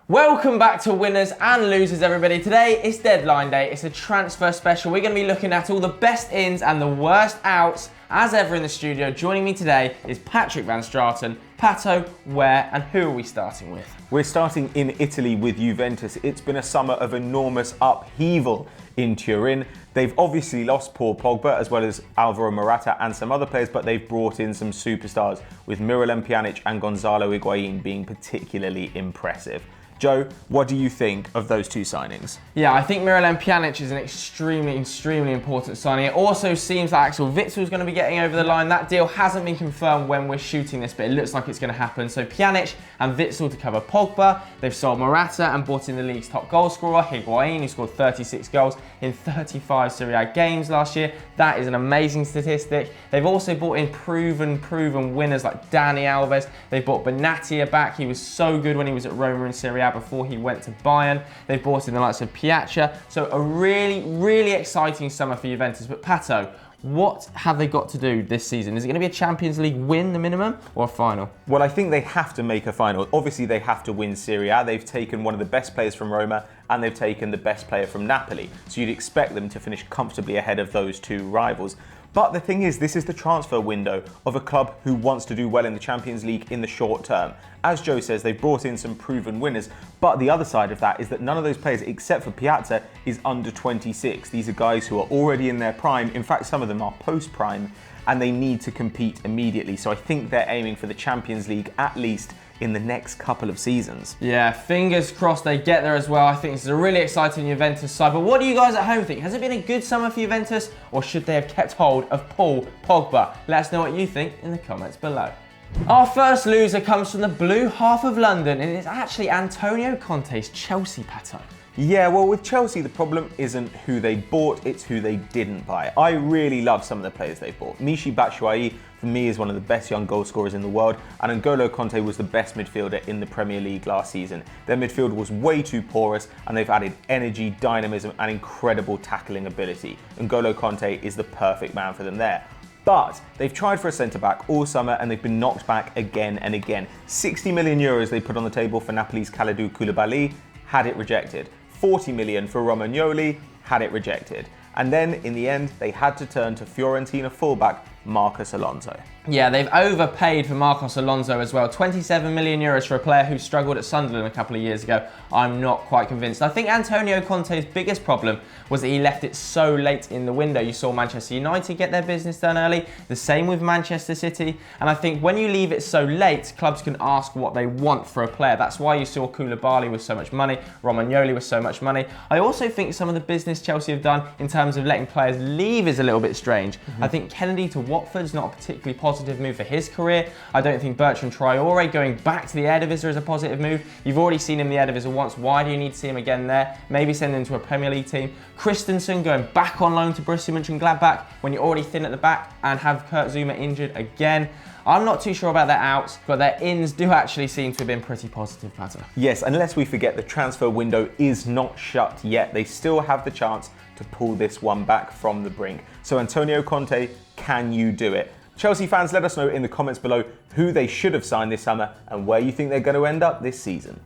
Welcome back to Winners and Losers, everybody. Today it's deadline day. It's a transfer special. We're going to be looking at all the best ins and the worst outs. As ever in the studio, joining me today is Patrick Van Straten. Pato, where and who are we starting with? We're starting in Italy with Juventus. It's been a summer of enormous upheaval in Turin. They've obviously lost Paul Pogba as well as Alvaro Morata and some other players, but they've brought in some superstars with Miralem Pjanic and Gonzalo Higuain being particularly impressive. Joe, what do you think of those two signings? Yeah, I think Miralem Pjanic is an extremely important signing. It also seems that Axel Witsel is going to be getting over the line. That deal hasn't been confirmed when we're shooting this, but it looks like it's going to happen. So Pjanic and Witsel to cover Pogba. They've sold Morata and brought in the league's top goal scorer, Higuain, who scored 36 goals in 35 Serie A games last year. That is an amazing statistic. They've also brought in proven winners like Dani Alves. They brought Benatia back. He was so good when he was at Roma in Serie A before he went to Bayern. They've brought in the likes of Piazza. So a really exciting summer for Juventus. But Pato, what have they got to do this season? Is it going to be a Champions League win, the minimum, or a final? Well, I think they have to make a final. Obviously, they have to win Serie A. They've taken one of the best players from Roma and they've taken the best player from Napoli. So you'd expect them to finish comfortably ahead of those two rivals. But the thing is, this is the transfer window of a club who wants to do well in the Champions League in the short term. As Joe says, they've brought in some proven winners, but the other side of that is that none of those players, except for Piazza, is under 26. These are guys who are already in their prime. In fact, some of them are post-prime, and they need to compete immediately. So I think they're aiming for the Champions League at least in the next couple of seasons. Yeah, fingers crossed they get there as well. I think this is a really exciting Juventus side. But what do you guys at home think? Has it been a good summer for Juventus, or should they have kept hold of Paul Pogba? Let us know what you think in the comments below. Our first loser comes from the blue half of London, and it's actually Antonio Conte's Chelsea, Pato. Yeah, well, with Chelsea, the problem isn't who they bought, it's who they didn't buy. I really love some of the players they bought. Michy Batshuayi, for me, is one of the best young goal scorers in the world, and N'Golo Kanté was the best midfielder in the Premier League last season. Their midfield was way too porous, and they've added energy, dynamism, and incredible tackling ability. N'Golo Kanté is the perfect man for them there. But they've tried for a centre-back all summer and they've been knocked back again and again. 60 million euros they put on the table for Napoli's Kalidou Koulibaly, had it rejected. 40 million for Romagnoli, had it rejected. And then, in the end, they had to turn to Fiorentina fullback Marcos Alonso. Yeah, they've overpaid for Marcos Alonso as well. 27 million euros for a player who struggled at Sunderland a couple of years ago. I'm not quite convinced. I think Antonio Conte's biggest problem was that he left it so late in the window. You saw Manchester United get their business done early, the same with Manchester City. And I think when you leave it so late, clubs can ask what they want for a player. That's why you saw Koulibaly with so much money, Romagnoli with so much money. I also think some of the business Chelsea have done in terms of letting players leave is a little bit strange. I think Kennedy to Watford's not a particularly positive move for his career. I don't think Bertrand Traore going back to the Eredivisie is a positive move. You've already seen him in the Eredivisie once. Why do you need to see him again there? Maybe send him to a Premier League team. Christensen going back on loan to Borussia Mönchengladbach when you're already thin at the back and have Kurt Zouma injured again. I'm not too sure about their outs, but their ins do actually seem to have been pretty positive, Pato. Yes, unless we forget the transfer window is not shut yet. They still have the chance to pull this one back from the brink. So Antonio Conte, can you do it? Chelsea fans, let us know in the comments below who they should have signed this summer and where you think they're going to end up this season.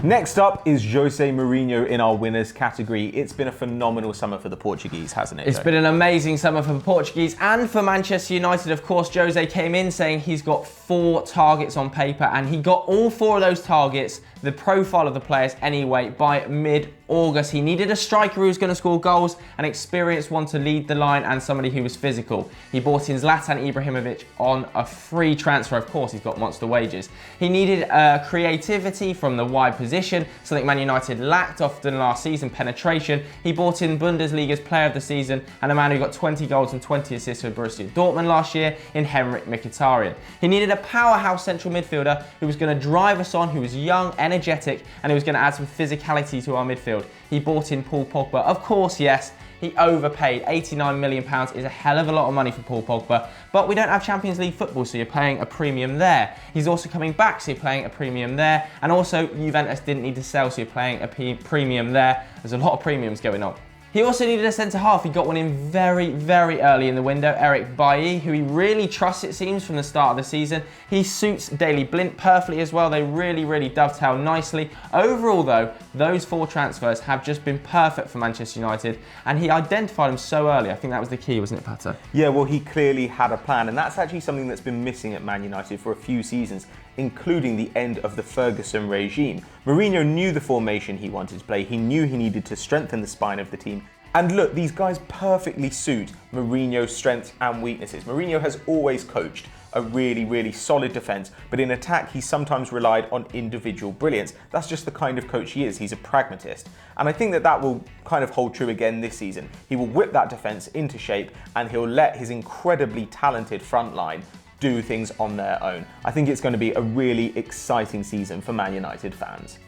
Next up is Jose Mourinho in our winners category. It's been a phenomenal summer for the Portuguese, hasn't it? It's been an amazing summer for the Portuguese and for Manchester United. Of course, Jose came in saying he's got 4 targets on paper, and he got all 4 of those targets, the profile of the players anyway, by mid-August. He needed a striker who was going to score goals, an experienced one to lead the line, and somebody who was physical. He brought in Zlatan Ibrahimovic on a free transfer. Of course, he's got monster wages. He needed creativity from the wide position, something Man United lacked often last season, penetration. He brought in Bundesliga's player of the season and a man who got 20 goals and 20 assists for Borussia Dortmund last year in Henrik Mkhitaryan. He needed a powerhouse central midfielder who was going to drive us on, who was young, energetic, and who was going to add some physicality to our midfield. He brought in Paul Pogba. Of course, yes, he overpaid. £89 million is a hell of a lot of money for Paul Pogba, but we don't have Champions League football, so you're paying a premium there. He's also coming back, so you're paying a premium there. And also, Juventus didn't need to sell, so you're paying a premium there. There's a lot of premiums going on. He also needed a centre-half. He got one in very, very early in the window, Eric Bailly, who he really trusts, it seems, from the start of the season. He suits Daley Blind perfectly as well. They really, really dovetail nicely. Overall, though, those 4 transfers have just been perfect for Manchester United, and he identified them so early. I think that was the key, wasn't it, Pato? Yeah, well, he clearly had a plan, and that's actually something that's been missing at Man United for a few seasons, including the end of the Ferguson regime. Mourinho knew the formation he wanted to play. He knew he needed to strengthen the spine of the team. And look, these guys perfectly suit Mourinho's strengths and weaknesses. Mourinho has always coached a really, really solid defence, but in attack he sometimes relied on individual brilliance. That's just the kind of coach he is. He's a pragmatist. And I think that that will kind of hold true again this season. He will whip that defence into shape, and he'll let his incredibly talented front line do things on their own. I think it's going to be a really exciting season for Man United fans.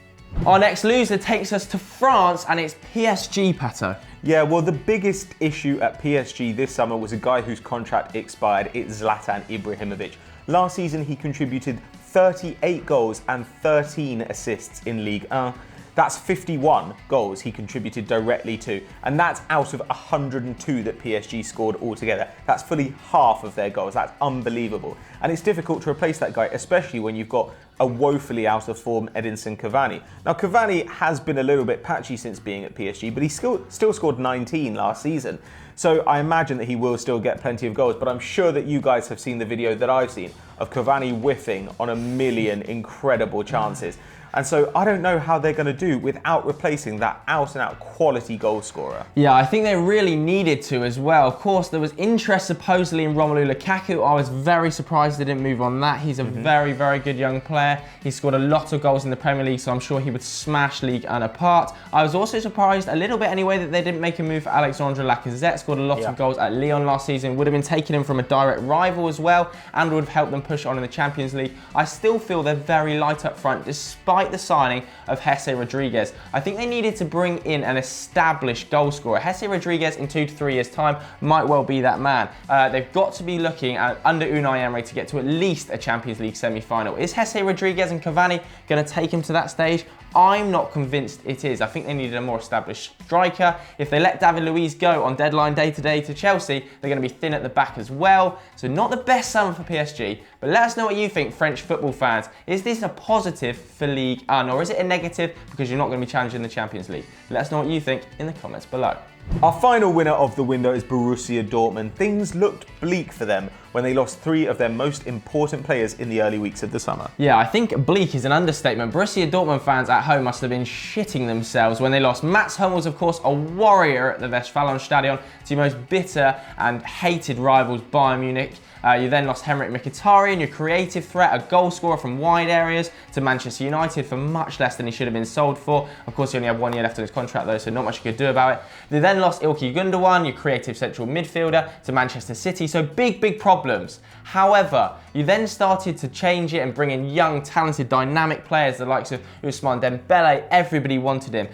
Our next loser takes us to France, and it's PSG, Pato. Yeah, well, the biggest issue at PSG this summer was a guy whose contract expired. It's Zlatan Ibrahimovic. Last season, he contributed 38 goals and 13 assists in Ligue 1. That's 51 goals he contributed directly to, and that's out of 102 that PSG scored altogether. That's fully half of their goals. That's unbelievable. And it's difficult to replace that guy, especially when you've got a woefully out of form Edinson Cavani. Now, Cavani has been a little bit patchy since being at PSG, but he still scored 19 last season. So I imagine that he will still get plenty of goals, but I'm sure that you guys have seen the video that I've seen of Cavani whiffing on a million incredible chances. And so I don't know how they're going to do without replacing that out-and-out quality goal scorer. Yeah, I think they really needed to as well. Of course, there was interest supposedly in Romelu Lukaku. I was very surprised they didn't move on that. He's a very, very good young player. He scored a lot of goals in the Premier League, so I'm sure he would smash Ligue 1 apart. I was also surprised, a little bit anyway, that they didn't make a move for Alexandre Lacazette. Scored a lot of goals at Lyon last season. Would have been taking him from a direct rival as well, and would have helped them push on in the Champions League. I still feel they're very light up front, despite the signing of Jesse Rodriguez. I think they needed to bring in an established goal scorer. Jesse Rodriguez in 2 to 3 years' time might well be that man. They've got to be looking at, under Unai Emery, to get to at least a Champions League semi-final. Is Jesse Rodriguez and Cavani going to take him to that stage? I'm not convinced it is. I think they needed a more established striker. If they let David Luiz go on deadline day today to Chelsea, they're going to be thin at the back as well. So not the best summer for PSG, but let us know what you think, French football fans. Is this a positive for Ligue 1, or is it a negative because you're not going to be challenging the Champions League? Let us know what you think in the comments below. Our final winner of the window is Borussia Dortmund. Things looked bleak for them when they lost 3 of their most important players in the early weeks of the summer. Yeah, I think bleak is an understatement. Borussia Dortmund fans at home must have been shitting themselves when they lost. Mats Hummels, of course, a warrior at the Westfalenstadion, to your most bitter and hated rivals, Bayern Munich. You then lost Henrik Mkhitaryan, your creative threat, a goal scorer from wide areas, to Manchester United for much less than he should have been sold for. Of course, he only had 1 year left on his contract though, so not much you could do about it. They then lost Ilkay Gundogan, your creative central midfielder, to Manchester City, so big problems. However, you then started to change it and bring in young, talented, dynamic players, the likes of Ousmane Dembele. Everybody wanted him.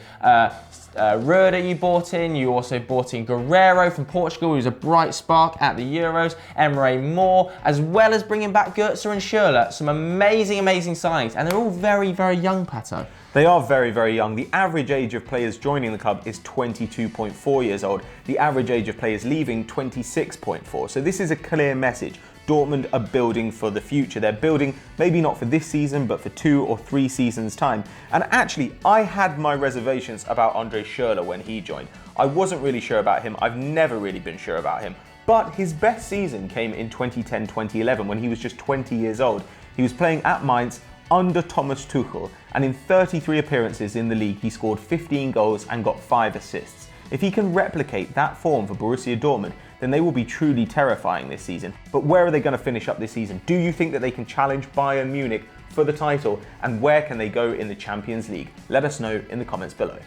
Rueda you bought in, you also bought in Guerreiro from Portugal, who's a bright spark at the Euros, Emre Moore, as well as bringing back Götze and Schürrle. Some amazing signings, and they're all very young, Pato. They are very young. The average age of players joining the club is 22.4 years old. The average age of players leaving, 26.4. So this is a clear message. Dortmund are building for the future. They're building maybe not for this season, but for 2 or 3 seasons' time. And actually, I had my reservations about Andre Schürrle when he joined. I wasn't really sure about him. I've never really been sure about him. But his best season came in 2010-2011 when he was just 20 years old. He was playing at Mainz under Thomas Tuchel, and in 33 appearances in the league, he scored 15 goals and got 5 assists. If he can replicate that form for Borussia Dortmund, then they will be truly terrifying this season. But where are they going to finish up this season? Do you think that they can challenge Bayern Munich for the title? And where can they go in the Champions League? Let us know in the comments below.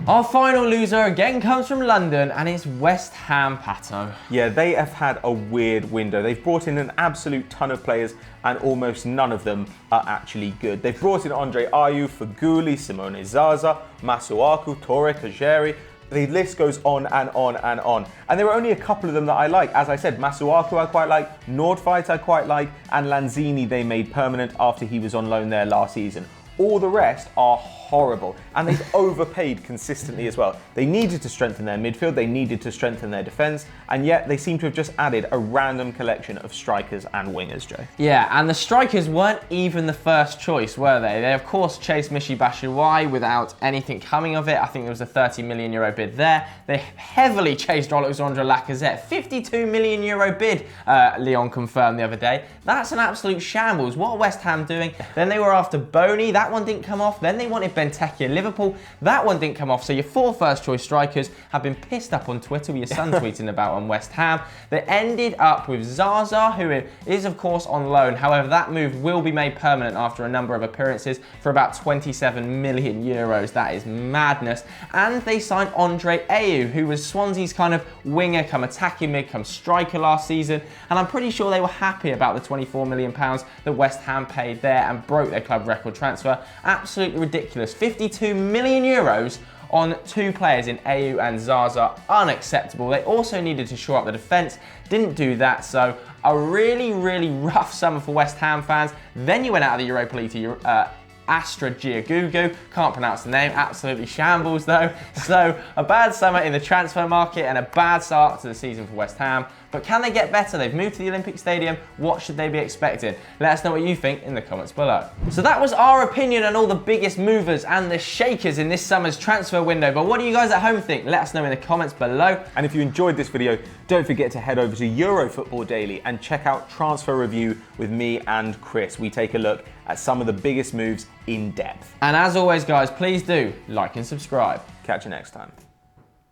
Our final loser again comes from London, and it's West Ham, Pato. Yeah, they have had a weird window. They've brought in an absolute ton of players, and almost none of them are actually good. They've brought in Andre Ayew, Feghouli, Simone Zaza, Masuaku, Torre, Kajeri. The list goes on and on and on. And there are only a couple of them that I like. As I said, Masuaku I quite like, Nordtveit I quite like, and Lanzini they made permanent after he was on loan there last season. All the rest are horrible, and they've overpaid consistently as well. They needed to strengthen their midfield, they needed to strengthen their defence, and yet they seem to have just added a random collection of strikers and wingers, Joe. Yeah, and the strikers weren't even the first choice, were they? They of course chased Michy Batshuayi without anything coming of it. I think there was a €30 million bid there. They heavily chased Alexandre Lacazette. €52 million bid, Lyon confirmed the other day. That's an absolute shambles. What are West Ham doing? Then they were after Boney, that one didn't come off. Then they wanted Benteke at Liverpool, that one didn't come off. So your 4 first choice strikers have been pissed up on Twitter with your son tweeting about on West Ham. They ended up with Zaza, who is of course on loan. However, that move will be made permanent after a number of appearances for about €27 million. That is madness. And they signed Andre Ayew, who was Swansea's kind of winger, come attacking mid, come striker last season. And I'm pretty sure they were happy about the £24 million that West Ham paid there and broke their club record transfer. Absolutely ridiculous. €52 million on 2 players in Ayew and Zaza. Unacceptable. They also needed to shore up the defence. Didn't do that, so a really, really rough summer for West Ham fans. Then you went out of the Europa League to Astra Giagugu, can't pronounce the name, absolutely shambles though. So a bad summer in the transfer market and a bad start to the season for West Ham. But can they get better? They've moved to the Olympic Stadium. What should they be expecting? Let us know what you think in the comments below. So that was our opinion on all the biggest movers and the shakers in this summer's transfer window. But what do you guys at home think? Let us know in the comments below. And if you enjoyed this video, don't forget to head over to Eurofootball Daily and check out Transfer Review with me and Chris. We take a look at some of the biggest moves in depth. And as always, guys, please do like and subscribe. Catch you next time.